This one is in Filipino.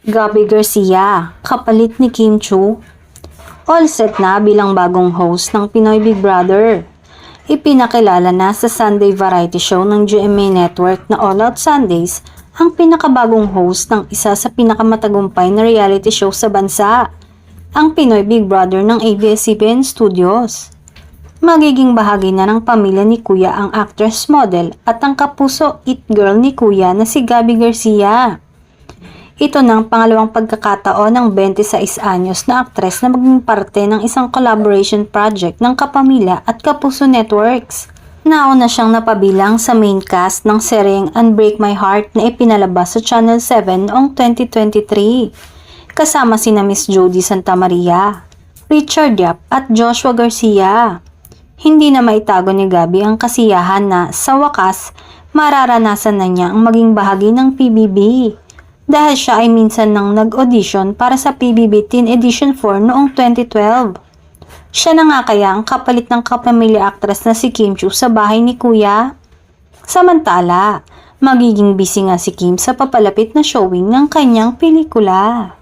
Gabby Garcia, kapalit ni Kim Chiu. All set na bilang bagong host ng Pinoy Big Brother. Ipinakilala na sa Sunday variety show ng GMA Network na All Out Sundays ang pinakabagong host ng isa sa pinakamatagumpay na reality show sa bansa, ang Pinoy Big Brother ng ABS-CBN Studios. Magiging bahagi na ng pamilya ni Kuya ang actress, model at ang kapuso it girl ni Kuya na si Gabby Garcia. Ito ng pangalawang pagkakataon ng 26 anyos na aktres na maging parte ng isang collaboration project ng Kapamilya at Kapuso Networks. Nauna siyang napabilang sa main cast ng seryeng Unbreak My Heart na ipinalabas sa Channel 7 noong 2023. Kasama sina Miss Jody Santa Maria, Richard Yap at Joshua Garcia. Hindi na maitago ni Gabby ang kasiyahan na sa wakas mararanasan na niya ang maging bahagi ng PBB. Dahil siya ay minsan nang nag-audition para sa PBB Teen Edition 4 noong 2012. Siya na nga kaya ang kapalit ng kapamilya actress na si Kim Chiu sa bahay ni Kuya. Samantala, magiging busy nga si Kim sa papalapit na showing ng kanyang pelikula.